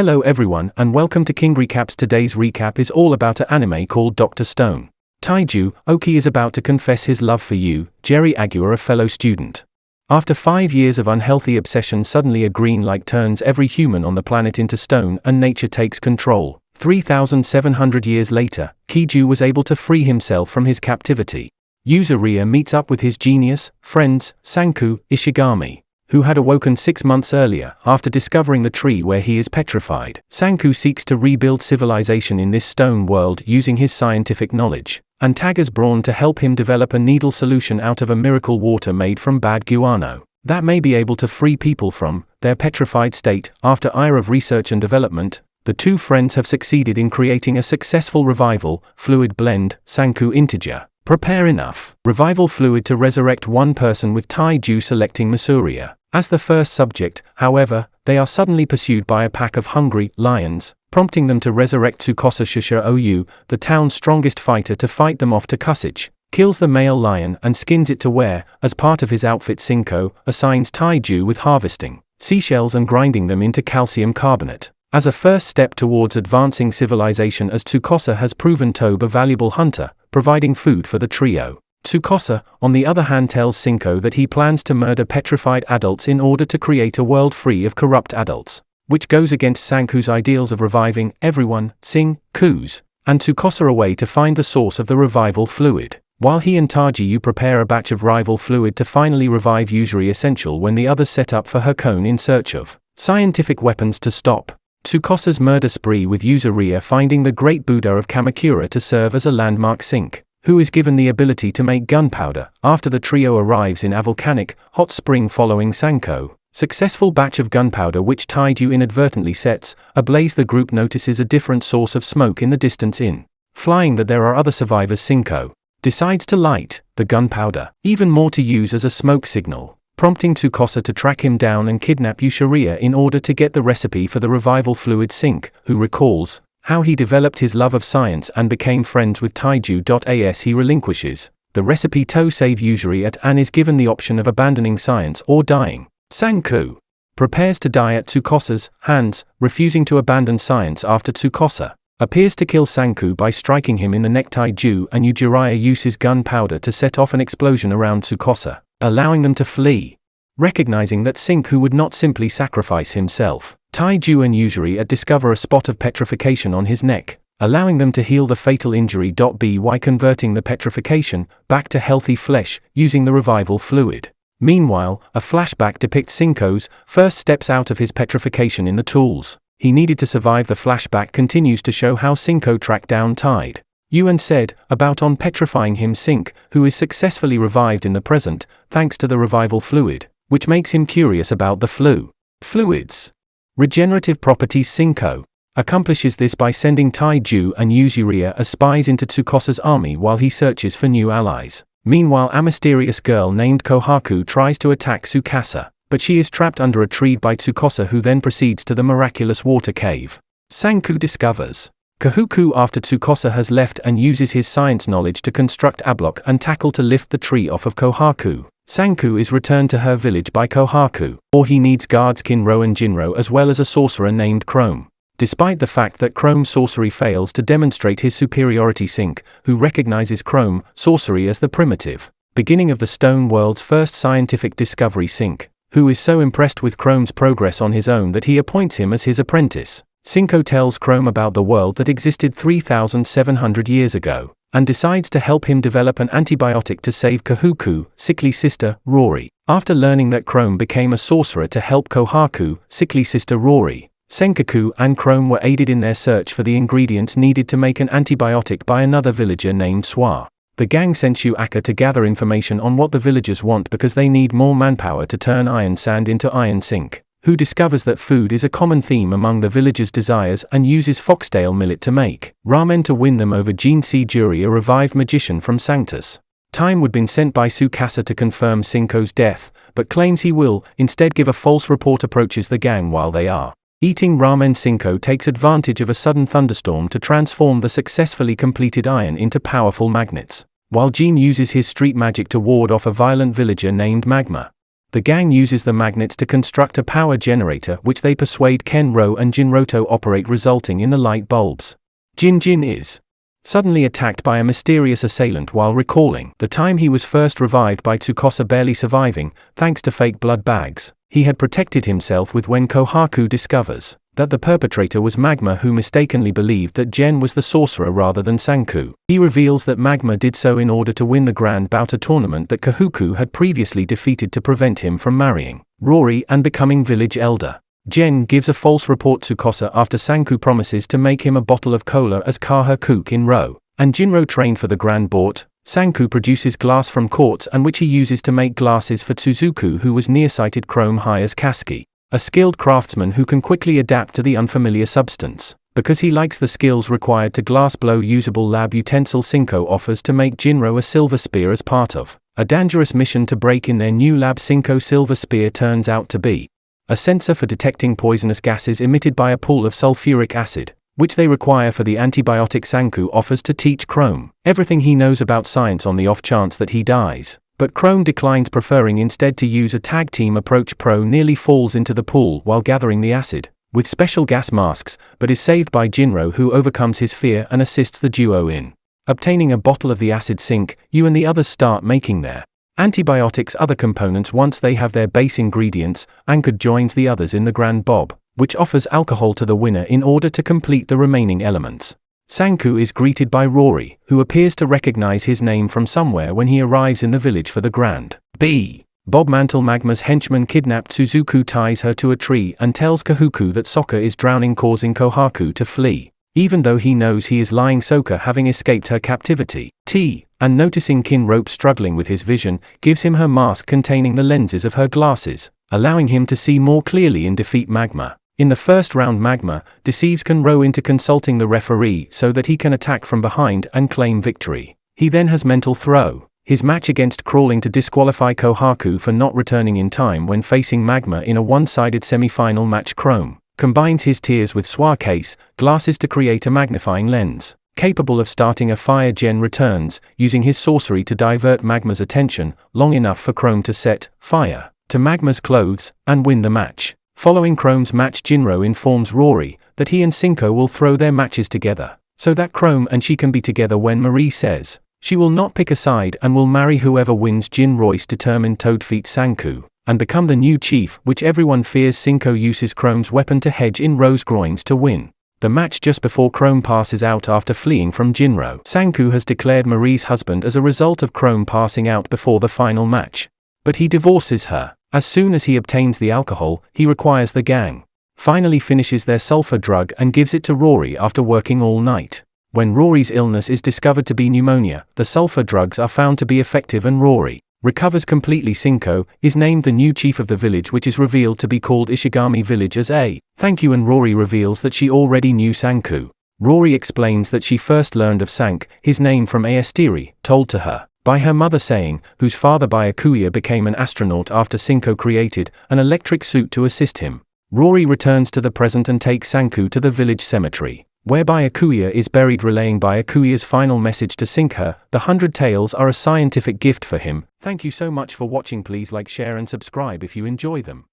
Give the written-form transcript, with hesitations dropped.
Hello everyone and welcome to King Recaps. Today's recap is all about an anime called Dr. Stone. Taiju Okie is about to confess his love for you, Jerry Agua, a fellow student. After 5 years of unhealthy obsession, suddenly a green light turns every human on the planet into stone and nature takes control. 3,700 years later, Taiju was able to free himself from his captivity. Yuzuriya meets up with his genius friends, Sanku Ishigami, who had awoken 6 months earlier after discovering the tree where he is petrified. Sanku seeks to rebuild civilization in this stone world using his scientific knowledge, and Taga's brawn to help him develop a needle solution out of a miracle water made from bad guano that may be able to free people from their petrified state. After a year of research and development, the two friends have succeeded in creating a successful revival fluid blend, Sanku Integer. Prepare enough revival fluid to resurrect one person, with Taiju selecting Masuria as the first subject. However, they are suddenly pursued by a pack of hungry lions, prompting them to resurrect Tsukasa. Shishou, the town's strongest fighter, to fight them off. Tsukasa kills the male lion and skins it to wear as part of his outfit. Cinco assigns Taiju with harvesting seashells and grinding them into calcium carbonate as a first step towards advancing civilization, as Tsukasa has proven to be a valuable hunter, providing food for the trio. Tsukasa, on the other hand, tells Cinco that he plans to murder petrified adults in order to create a world free of corrupt adults, which goes against Sanku's ideals of reviving everyone. Cinco's and Tsukasa a way to find the source of the revival fluid, while he and Taiju prepare a batch of rival fluid to finally revive Yuzuri, essential when the others set up for her cone in search of scientific weapons to stop Tsukasa's murder spree, with Yuzuriya finding the great Buddha of Kamakura to serve as a landmark. Sink, who is given the ability to make gunpowder after the trio arrives in a volcanic hot spring following Sanku's successful batch of gunpowder, which Taiju inadvertently sets ablaze. The group notices a different source of smoke in the distance, flying that there are other survivors. Cinco decides to light the gunpowder even more to use as a smoke signal, prompting Tsukasa to track him down and kidnap Yuzuriya in order to get the recipe for the revival fluid. Cinco, who recalls how he developed his love of science and became friends with Taiju. As he relinquishes the recipe to save Yuzuriya and is given the option of abandoning science or dying. Sanku prepares to die at Tsukasa's hands, refusing to abandon science after Tsukasa appears to kill Sanku by striking him in the neck. Taiju and Yuzuriya uses gunpowder to set off an explosion around Tsukasa, allowing them to flee. Recognizing that Cinco would not simply sacrifice himself, Taiju and Yuzuriya discover a spot of petrification on his neck, allowing them to heal the fatal injury. By converting the petrification back to healthy flesh using the revival fluid. Meanwhile, a flashback depicts Cinco's first steps out of his petrification in the tools he needed to survive. The flashback continues to show how Cinco tracked down Taiju and said about on petrifying him. Cinco, who is successfully revived in the present thanks to the revival fluid, which makes him curious about the fluid's regenerative properties. Cinco accomplishes this by sending Taiju and Yuzuriya as spies into Tsukasa's army while he searches for new allies. Meanwhile, a mysterious girl named Kohaku tries to attack Tsukasa, but she is trapped under a tree by Tsukasa, who then proceeds to the miraculous water cave. Sanku discovers Kohaku after Tsukasa has left and uses his science knowledge to construct a block and tackle to lift the tree off of Kohaku. Sanku is returned to her village by Kohaku, or he needs guards Kinro and Jinro as well as a sorcerer named Chrome. Despite the fact that Chrome's sorcery fails to demonstrate his superiority, Cinco, who recognizes Chrome's sorcery as the primitive beginning of the stone world's first scientific discovery. Cinco, who is so impressed with Chrome's progress on his own that he appoints him as his apprentice. Cinco tells Chrome about the world that existed 3,700 years ago, and decides to help him develop an antibiotic to save Kohaku's sickly sister, Rory. After learning that Chrome became a sorcerer to help Kohaku's sickly sister Rory, Senkaku and Chrome were aided in their search for the ingredients needed to make an antibiotic by another villager named Swa. The gang sent Aka to gather information on what the villagers want because they need more manpower to turn iron sand into iron. Cinco, who discovers that food is a common theme among the villagers' desires and uses foxtail millet to make ramen to win them over. Jean C. Jury, a revived magician from Sanctus Time, would been sent by Tsukasa to confirm Cinco's death, but claims he will instead give a false report. Approaches the gang while they are eating ramen. Cinco takes advantage of a sudden thunderstorm to transform the successfully completed iron into powerful magnets, while Jean uses his street magic to ward off a violent villager named Magma. The gang uses the magnets to construct a power generator which they persuade Kenro and Jinro to operate, resulting in the light bulbs. Jin is suddenly attacked by a mysterious assailant while recalling the time he was first revived by Tsukasa, barely surviving, thanks to fake blood bags he had protected himself with. When Kohaku discovers that the perpetrator was Magma, who mistakenly believed that Gen was the sorcerer rather than Sanku, he reveals that Magma did so in order to win the Grand Bouta tournament that Kohaku had previously defeated to prevent him from marrying Rory and becoming village elder. Gen gives a false report to Tsukasa after Sanku promises to make him a bottle of cola as Kohaku in Ro and Jinro train for the Grand Bout. Sanku produces glass from quartz, and which he uses to make glasses for Tsuzuku, who was nearsighted. Chrome hires Kasuki, a skilled craftsman who can quickly adapt to the unfamiliar substance, because he likes the skills required to glass blow usable lab utensil. Cinco offers to make Jinro a silver spear as part of a dangerous mission to break in their new lab. Cinco's silver spear turns out to be a sensor for detecting poisonous gases emitted by a pool of sulfuric acid, which they require for the antibiotic. Sanku offers to teach Chrome everything he knows about science on the off chance that he dies, but Chrome declines, preferring instead to use a tag team approach. Pro nearly falls into the pool while gathering the acid with special gas masks, but is saved by Jinro, who overcomes his fear and assists the duo in obtaining a bottle of the acid. Sink, you and the others start making their antibiotics other components. Once they have their base ingredients, Anchor joins the others in the Grand Bob, which offers alcohol to the winner in order to complete the remaining elements. Sanku is greeted by Rory, who appears to recognize his name from somewhere when he arrives in the village for the Grand Bob. Mantle, Magma's henchman, kidnapped Suzuku, ties her to a tree and tells Kohaku that Sokka is drowning, causing Kohaku to flee, even though he knows he is lying. Sokka, having escaped her captivity, and noticing Kinrope struggling with his vision, gives him her mask containing the lenses of her glasses, allowing him to see more clearly and defeat Magma. In the first round, Magma deceives Kinro into consulting the referee so that he can attack from behind and claim victory. He then has mental throw his match against Crawling to disqualify Kohaku for not returning in time when facing Magma in a one-sided semi-final match. Chrome combines his tears with Suarcase glasses to create a magnifying lens capable of starting a fire. Gen returns, using his sorcery to divert Magma's attention long enough for Chrome to set fire to Magma's clothes and win the match. Following Chrome's match, Jinro informs Rory that he and Cinco will throw their matches together, so that Chrome and she can be together when Marie says she will not pick a side and will marry whoever wins. Jin Royce, determined to defeat Sanku and become the new chief, which everyone fears. Cinco uses Chrome's weapon to hedge in Rose groins to win the match just before Chrome passes out after fleeing from Jinro. Sanku has declared Marie's husband as a result of Chrome passing out before the final match, but he divorces her. As soon as he obtains the alcohol, he requires the gang finally finishes their sulfur drug and gives it to Rory after working all night. When Rory's illness is discovered to be pneumonia, the sulfur drugs are found to be effective and Rory recovers completely. Cinco is named the new chief of the village, which is revealed to be called Ishigami Village as a thank you, and Rory reveals that she already knew Sanku. Rory explains that she first learned of Sank, his name, from Aestiri, told to her by her mother, saying, whose father Byakuya became an astronaut after Cinco created an electric suit to assist him. Rory returns to the present and takes Sanku to the village cemetery, where Byakuya is buried, relaying Byakuya's final message to Cinco: the 100 tails are a scientific gift for him. Thank you so much for watching. Please like, share and subscribe if you enjoy them.